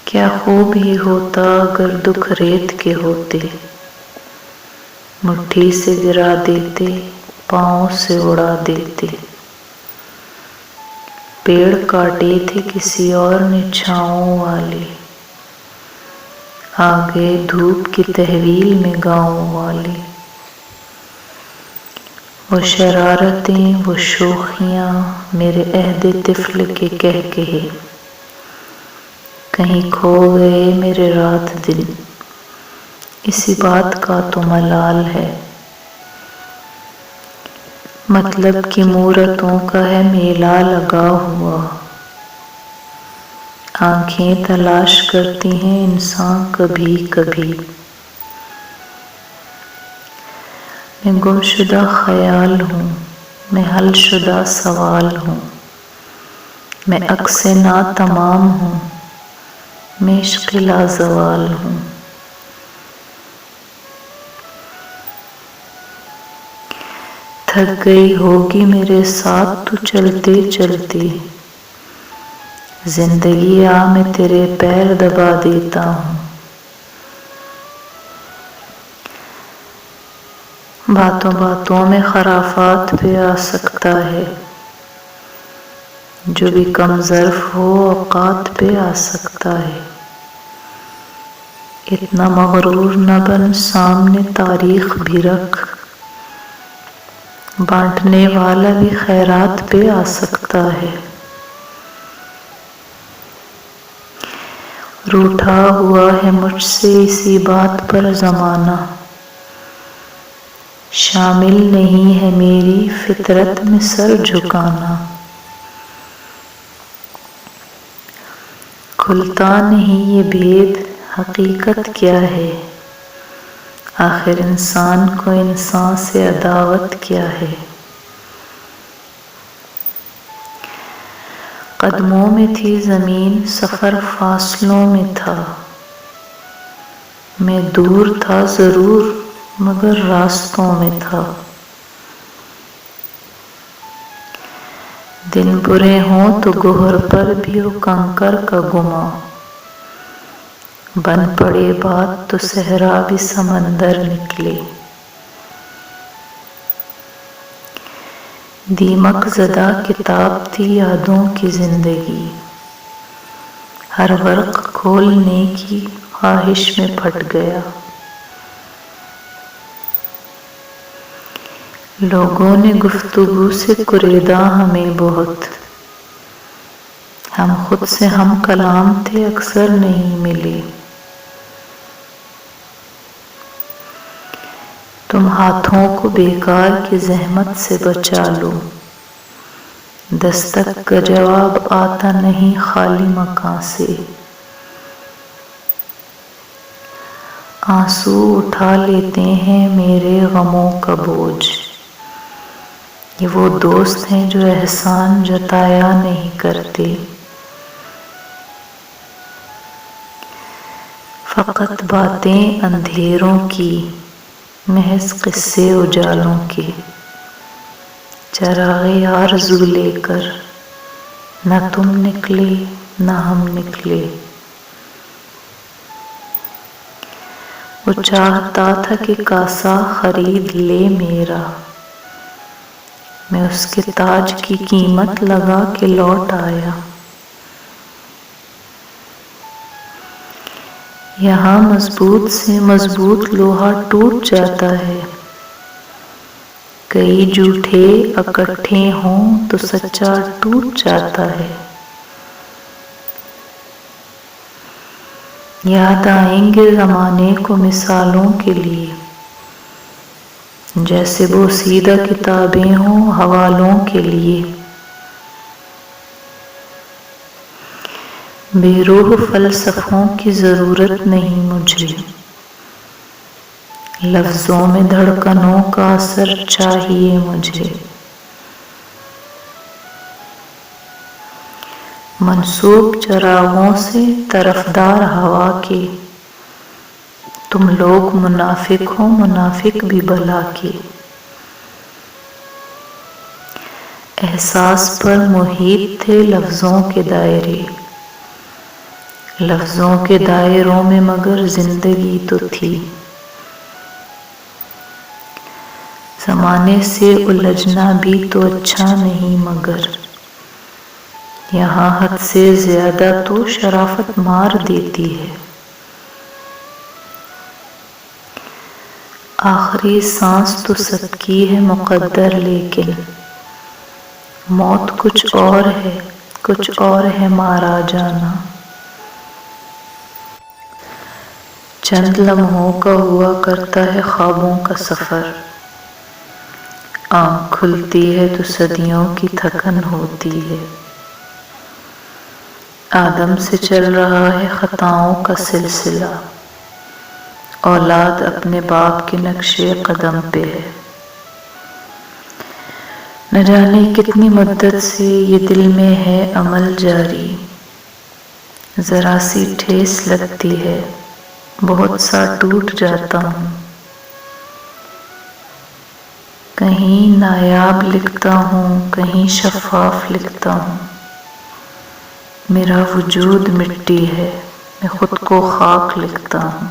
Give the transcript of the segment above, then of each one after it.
کیا خوب ہی ہوتا اگر دکھ ریت کے ہوتے، مٹھی سے گرا دیتے، پاؤں سے اڑا دیتے۔ پیڑ کاٹے تھے کسی اور نے چھاؤں والے، آگے دھوپ کی تحویل میں گاؤں والے۔ وہ شرارتیں، وہ شوخیاں، میرے عہد طفل کے کہے، کہیں کھو گئے میرے رات دن، اسی بات کا تو ملال ہے۔ مطلب کی مورتوں کا ہے میلہ لگا ہوا، آنکھیں تلاش کرتی ہیں انسان کبھی کبھی۔ میں گم شدہ خیال ہوں، میں حل شدہ سوال ہوں، میں عکس ناتمام ہوں، میں عشق لازوال ہوں۔ تھک گئی ہوگی میرے ساتھ تو چلتے چلتے، زندگی آ میں تیرے پیر دبا دیتا ہوں۔ باتوں باتوں میں خرافات پہ آ سکتا ہے، جو بھی کم ظرف ہو اوقات پہ آ سکتا ہے۔ اتنا مغرور نہ بن، سامنے تاریخ بھی رکھ، بانٹنے والا بھی خیرات پہ آ سکتا ہے۔ روٹھا ہوا ہے مجھ سے اسی بات پر زمانہ، شامل نہیں ہے میری فطرت میں سر جھکانا۔ کھلتا نہیں یہ بھید، حقیقت کیا ہے، آخر انسان کو انسان سے عداوت کیا ہے۔ قدموں میں تھی زمین، سفر فاصلوں میں تھا، میں دور تھا ضرور مگر راستوں میں تھا۔ دن برے ہوں تو گہر پر بھی ہو کنکر کا گماں، بن پڑے بات تو صحرا بھی سمندر نکلے۔ دیمک زدہ کتاب تھی یادوں کی زندگی، ہر ورق کھولنے کی خواہش میں پھٹ گیا۔ لوگوں نے گفتگو سے کریدا ہمیں بہت، ہم خود سے ہم کلام تھے اکثر نہیں ملے۔ تم ہاتھوں کو بیکار کی زحمت سے بچا لو، دستک کا جواب آتا نہیں خالی مکان سے۔ آنسو اٹھا لیتے ہیں میرے غموں کا بوجھ، یہ وہ دوست ہیں جو احسان جتایا نہیں کرتے۔ فقط باتیں اندھیروں کی، محض قصے اجالوں کے، چراغ آرزو لے کر نہ تم نکلے نہ ہم نکلے۔ وہ چاہتا تھا کہ کاسہ خرید لے میرا، میں اس کے تاج کی قیمت لگا کے لوٹ آیا۔ یہاں مضبوط سے مضبوط لوہا ٹوٹ جاتا ہے، کئی جھوٹے اکٹھے ہوں تو سچا ٹوٹ جاتا ہے۔ یاد آئیں گے زمانے کو مثالوں کے لیے، جیسے بوسیدہ کتابیں ہوں حوالوں کے لیے۔ بے روح فلسفوں کی ضرورت نہیں مجھے، لفظوں میں دھڑکنوں کا اثر چاہیے مجھے۔ منسوب چراغوں سے طرفدار ہوا کے، تم لوگ منافق ہو منافق بھی بلا کے۔ احساس پر محیط تھے لفظوں کے دائرے، لفظوں کے دائروں میں مگر زندگی تو تھی، زمانے سے الجھنا بھی تو اچھا نہیں، مگر یہاں حد سے زیادہ تو شرافت مار دیتی ہے۔ آخری سانس تو سب کی ہے مقدر، لیکن موت کچھ اور ہے، کچھ اور ہے مارا جانا۔ چند لمحوں کا ہوا کرتا ہے خوابوں کا سفر، آنکھ کھلتی ہے تو صدیوں کی تھکن ہوتی ہے۔ آدم سے چل رہا ہے خطاؤں کا سلسلہ، اولاد اپنے باپ کے نقشے قدم پہ ہے۔ نہ جانے کتنی مدت سے یہ دل میں ہے عمل جاری، ذرا سی ٹھیس لگتی ہے بہت سا ٹوٹ جاتا ہوں۔ کہیں نایاب لکھتا ہوں، کہیں شفاف لکھتا ہوں، میرا وجود مٹی ہے، میں خود کو خاک لکھتا ہوں۔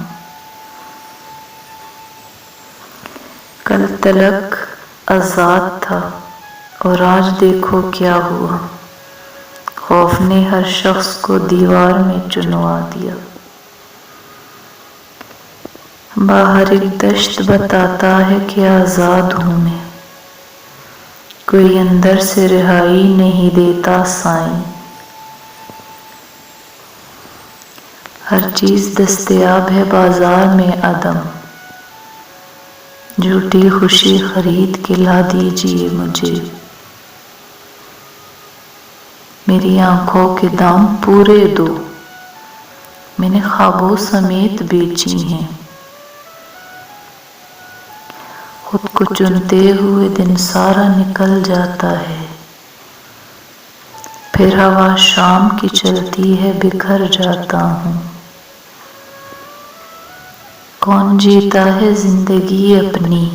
کل تلک آزاد تھا اور آج دیکھو کیا ہوا، خوف نے ہر شخص کو دیوار میں چنوا دیا۔ باہر ایک دشت بتاتا ہے کہ آزاد ہوں میں، کوئی اندر سے رہائی نہیں دیتا سائیں۔ ہر چیز دستیاب ہے بازار میں عدم، جھوٹی خوشی خرید کے لا دیجیے مجھے۔ میری آنکھوں کے دام پورے دو، میں نے خوابوں سمیت بیچی ہیں۔ خود کو چنتے ہوئے دن سارا نکل جاتا ہے، پھر ہوا شام کی چلتی ہے بکھر جاتا ہوں۔ کون جیتا ہے زندگی اپنی،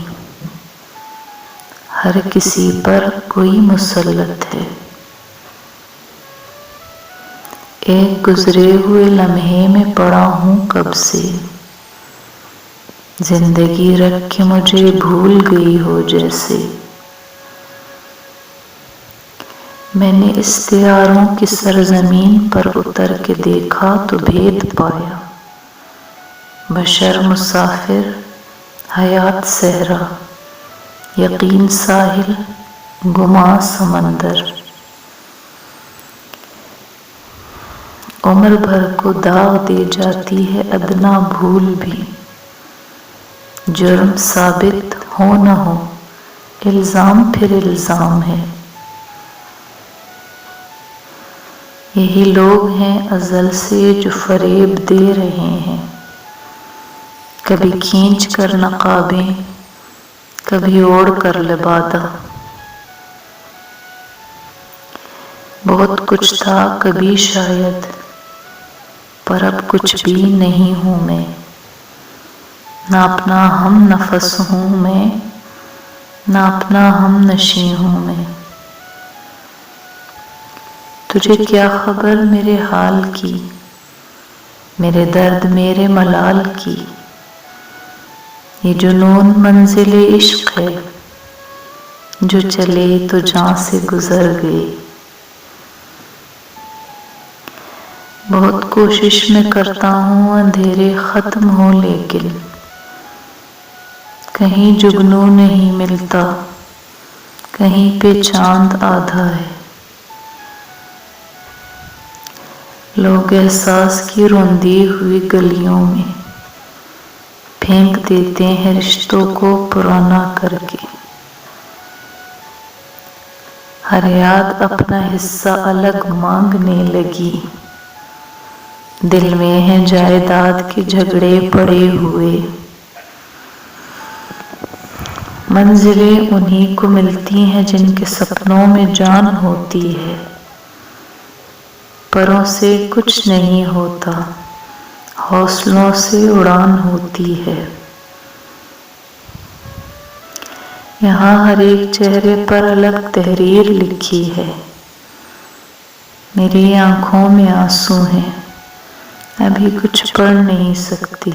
ہر کسی پر کوئی مسلط ہے۔ ایک گزرے ہوئے لمحے میں پڑا ہوں کب سے، زندگی رکھ کے مجھے بھول گئی ہو جیسے۔ میں نے استعاروں کی سرزمین پر اتر کے دیکھا تو بھید پایا، بشر مسافر، حیات صحرا، یقین ساحل، گماں سمندر۔ عمر بھر کو داغ دے جاتی ہے ادنا بھول بھی، جرم ثابت ہو نہ ہو الزام پھر الزام ہے۔ یہی لوگ ہیں ازل سے جو فریب دے رہے ہیں، کبھی کھینچ کر نقابیں، کبھی اوڑھ کر لبادہ۔ بہت کچھ تھا کبھی شاید، پر اب کچھ بھی نہیں ہوں میں، نہ اپنا ہم نفس ہوں میں، نہ اپنا ہم نشیں ہوں میں۔ تجھے کیا خبر میرے حال کی، میرے درد میرے ملال کی، یہ جنون منزل عشق ہے جو چلے تو جاں سے گزر گئے۔ بہت کوشش میں کرتا ہوں اندھیرے ختم ہو، لیکن کہیں جگنو نہیں ملتا، کہیں پہ چاند آدھا ہے۔ لوگ احساس کی روندی ہوئی گلیوں میں پھینک دیتے ہیں رشتوں کو پرانا کر کے۔ ہر یاد اپنا حصہ الگ مانگنے لگی، دل میں ہیں جائیداد کے جھگڑے پڑے ہوئے۔ منزلیں انہی کو ملتی ہیں جن کے سپنوں میں جان ہوتی ہے، پروں سے کچھ نہیں ہوتا، حوصلوں سے اڑان ہوتی ہے۔ یہاں ہر ایک چہرے پر الگ تحریر لکھی ہے، میری آنکھوں میں آنسو ہیں، میں بھی کچھ پڑھ نہیں سکتی۔